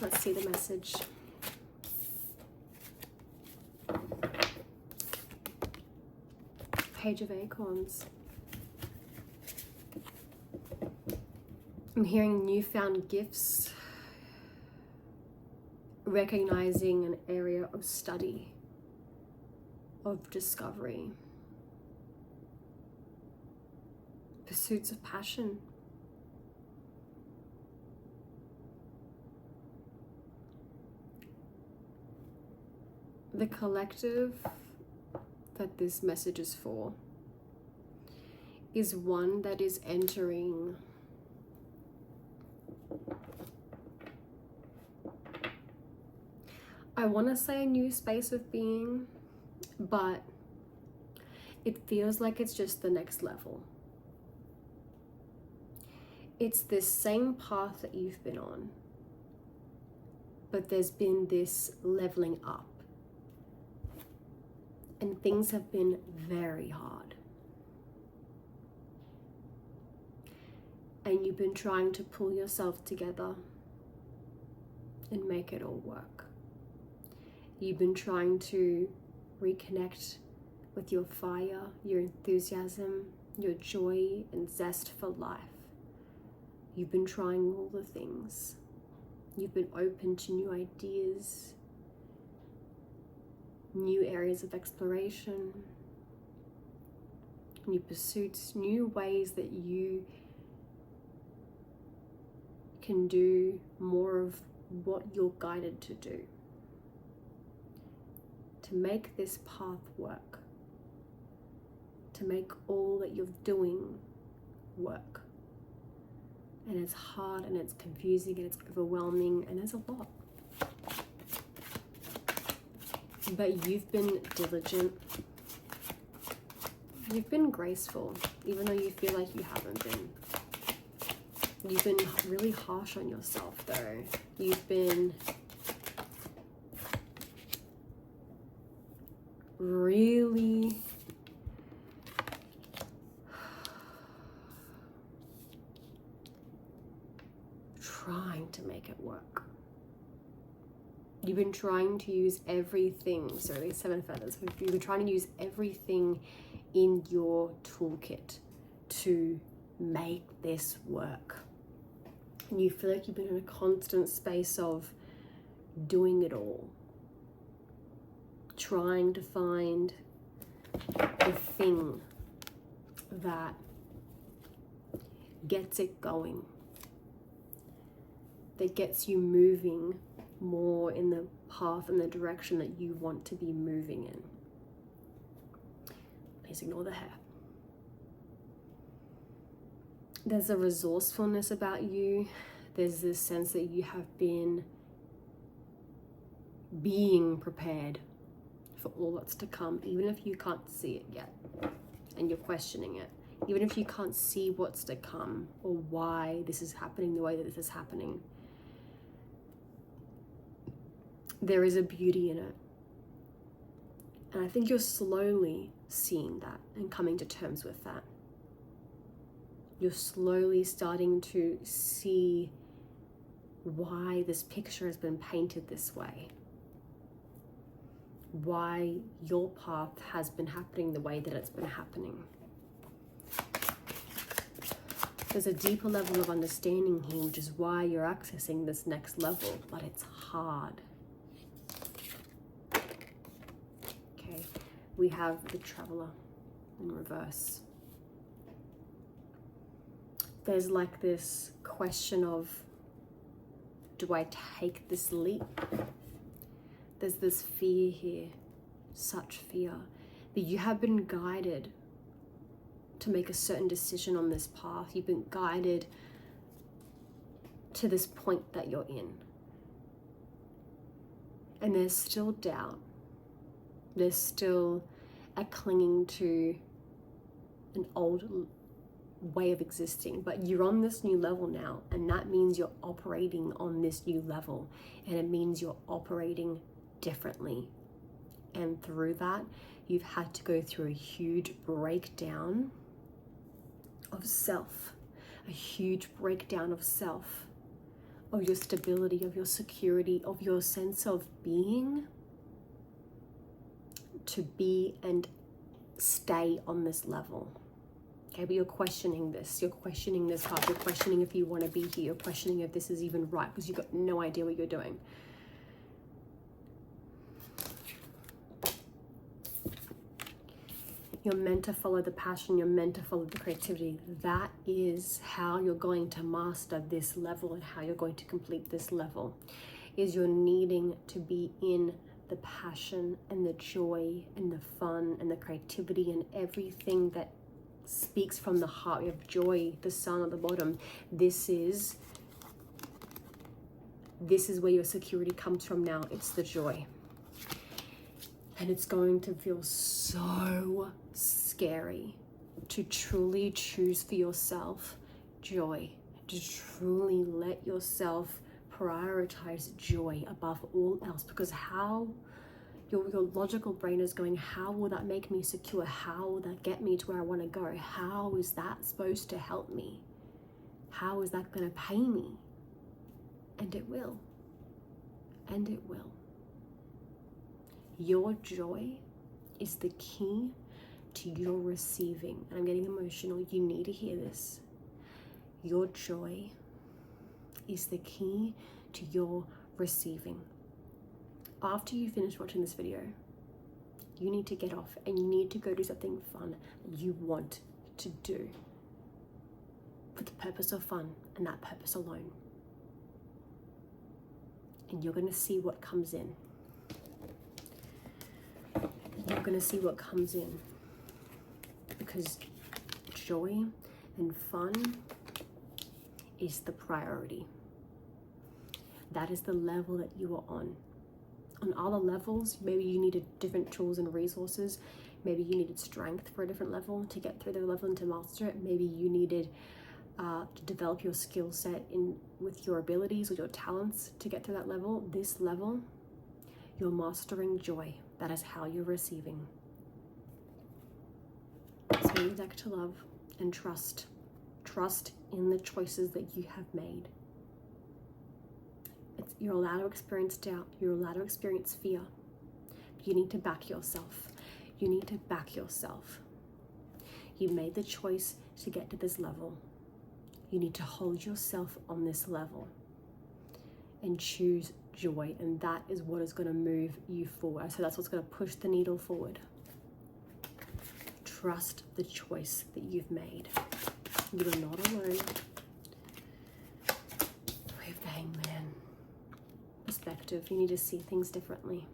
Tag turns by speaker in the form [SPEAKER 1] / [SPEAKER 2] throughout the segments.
[SPEAKER 1] Let's see the message. Page of Acorns. I'm hearing newfound gifts, recognizing an area of study, of discovery, pursuits of passion. The collective that this message is for is one that is entering I want to say a new space of being, but it feels like it's just the next level. It's this same path that you've been on, but there's been this leveling up. And things have been very hard. And you've been trying to pull yourself together and make it all work. You've been trying to reconnect with your fire, your enthusiasm, your joy and zest for life. You've been trying all the things. You've been open to new ideas, new areas of exploration, new pursuits, new ways that you can do more of what you're guided to do. To make this path work. To make all that you're doing work. And it's hard and it's confusing and it's overwhelming and there's a lot. But you've been diligent. You've been graceful, even though you feel like you haven't been. You've been really harsh on yourself though. You've been really trying to make it work. You've been trying to use everything, so these 7 feathers, you've been trying to use everything in your toolkit to make this work. And you feel like you've been in a constant space of doing it all. Trying to find the thing that gets it going. That gets you moving more in the path and the direction that you want to be moving in. Please ignore the hair. There's a resourcefulness about you. There's this sense that you have been being prepared for all that's to come, even if you can't see it yet and you're questioning it. Even if you can't see what's to come or why this is happening the way that this is happening. There is a beauty in it. And I think you're slowly seeing that and coming to terms with that. You're slowly starting to see why this picture has been painted this way. Why your path has been happening the way that it's been happening. There's a deeper level of understanding here, which is why you're accessing this next level, but it's hard. Okay, we have the Traveler in reverse. There's like this question of, do I take this leap? There's this fear here, such fear, that you have been guided to make a certain decision on this path. You've been guided to this point that you're in. And there's still doubt. There's still a clinging to an old way of existing, but you're on this new level now, and that means you're operating on this new level, and it means you're operating differently. And through that, you've had to go through a huge breakdown of self, a huge breakdown of self, of your stability, of your security, of your sense of being, to be and stay on this level. Okay, but you're questioning this. You're questioning this path. You're questioning if you want to be here. You're questioning if this is even right because you've got no idea what you're doing. You're meant to follow the passion. You're meant to follow the creativity. That is how you're going to master this level and how you're going to complete this level. Is you're needing to be in the passion and the joy and the fun and the creativity and everything that speaks from the heart. We have joy, the sun at the bottom. This is where your security comes from now. It's the joy. And it's going to feel so scary to truly choose for yourself joy, to truly let yourself prioritize joy above all else, because how your logical brain is going, how will that make me secure? How will that get me to where I want to go? How is that supposed to help me? How is that going to pay me? And it will. And it will. Your joy is the key to your receiving. And I'm getting emotional. You need to hear this. Your joy is the key to your receiving. After you finish watching this video, you need to get off and you need to go do something fun that you want to do for the purpose of fun and that purpose alone. And you're going to see what comes in. You're going to see what comes in, because joy and fun is the priority. That is the level that you are on. On other levels, maybe you needed different tools and resources. Maybe you needed strength for a different level to get through the level and to master it. Maybe you needed to develop your skill set with your abilities, with your talents to get through that level. This level, you're mastering joy. That is how you're receiving. So you deck to love and trust. Trust in the choices that you have made. You're allowed to experience doubt. You're allowed to experience fear. You need to back yourself. You need to back yourself. You made the choice to get to this level. You need to hold yourself on this level and choose joy. And that is what is going to move you forward. So that's what's going to push the needle forward. Trust the choice that you've made. You are not alone. We have the Hangman. Perspective. You need to see things differently.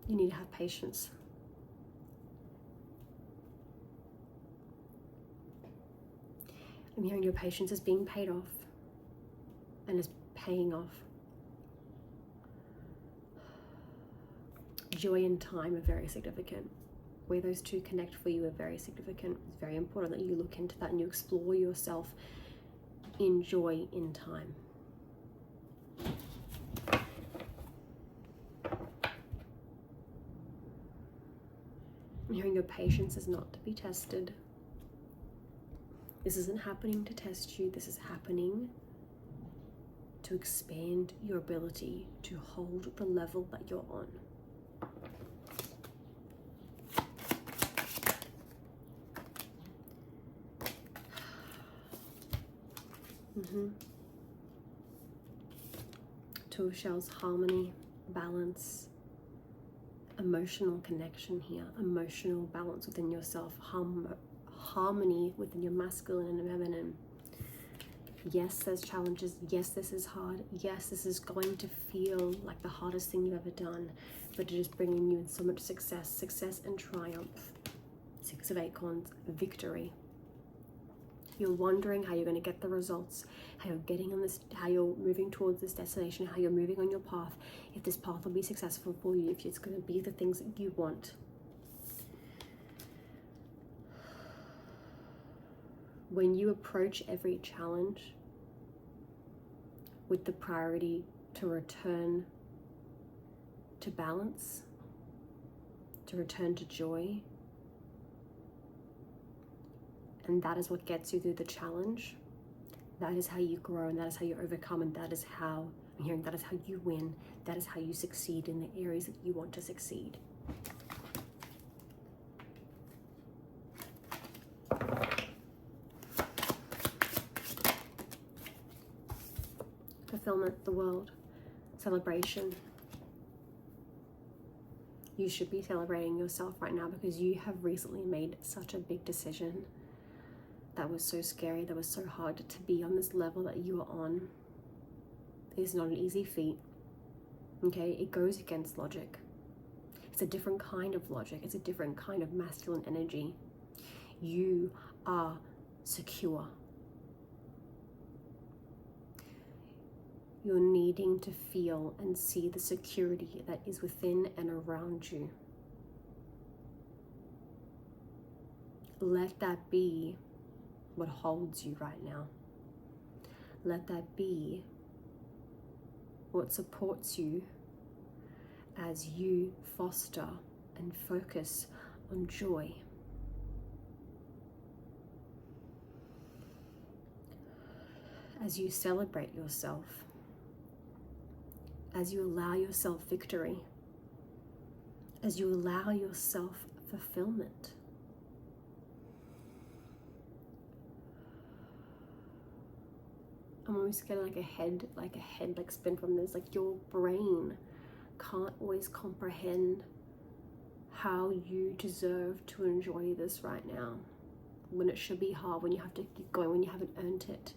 [SPEAKER 1] You need to have patience. I'm hearing your patience is being paid off and is paying off. Joy and time are very significant. Where those two connect for you are very significant. It's very important that you look into that and you explore yourself in joy in time. I'm hearing your patience is not to be tested. This isn't happening to test you. This is happening to expand your ability to hold the level that you're on. Two of Shells, harmony, balance, emotional connection here, emotional balance within yourself, harmony within your masculine and feminine. Yes, there's challenges. Yes, this is hard. Yes, this is going to feel like the hardest thing you've ever done, but it is bringing you so much success and triumph. Six of Acorns, victory. You're wondering how you're going to get the results, how you're getting on this, how you're moving towards this destination, how you're moving on your path, if this path will be successful for you, if it's going to be the things that you want. When you approach every challenge with the priority to return to balance, to return to joy, and that is what gets you through the challenge, That is how you grow, and that is how you overcome, and that is how, I'm hearing, that is how you win. That is how you succeed in the areas that you want to succeed. Fulfillment, the world, celebration. You should be celebrating yourself right now because you have recently made such a big decision that was so scary, that was so hard to be on this level that you are on. It is not an easy feat, okay? It goes against logic. It's a different kind of logic. It's a different kind of masculine energy. You are secure. You're needing to feel and see the security that is within and around you. Let that be what holds you right now. Let that be what supports you as you foster and focus on joy. As you celebrate yourself, as you allow yourself victory, as you allow yourself fulfillment. I'm always getting like a head spin from this. Like your brain can't always comprehend how you deserve to enjoy this right now, when it should be hard, when you have to keep going, when you haven't earned it.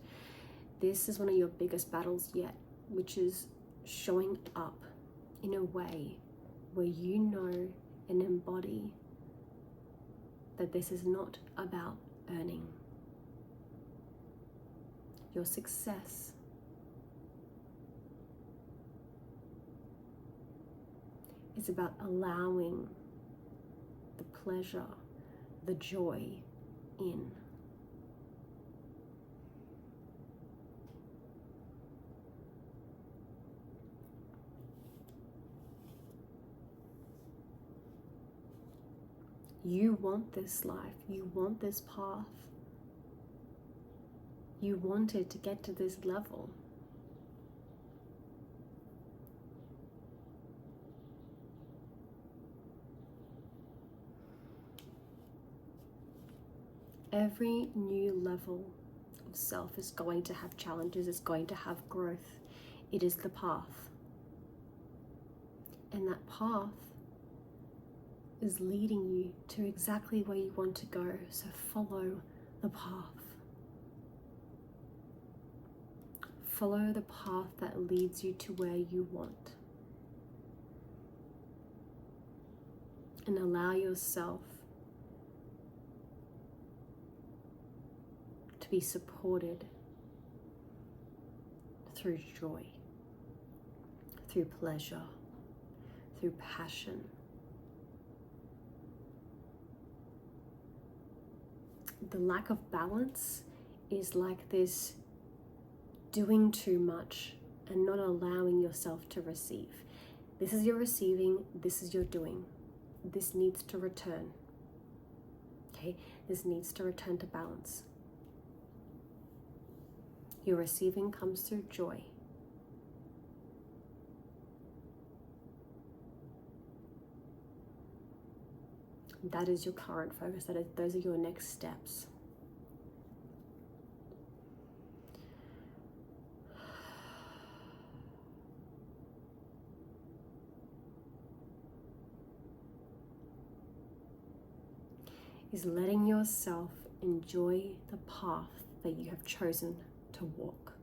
[SPEAKER 1] This is one of your biggest battles yet, which is showing up in a way where you know and embody that this is not about earning. Your success is about allowing the pleasure, the joy in. You want this life. You want this path. You wanted to get to this level. Every new level of self is going to have challenges. It's going to have growth. It is the path. And that path is leading you to exactly where you want to go. So follow the path. Follow the path that leads you to where you want. And allow yourself to be supported through joy, through pleasure, through passion. The lack of balance is like this doing too much and not allowing yourself to receive. This is your receiving, this is your doing. This needs to return. Okay? This needs to return to balance. Your receiving comes through joy. That is your current focus. Those are your next steps. Is letting yourself enjoy the path that you have chosen to walk.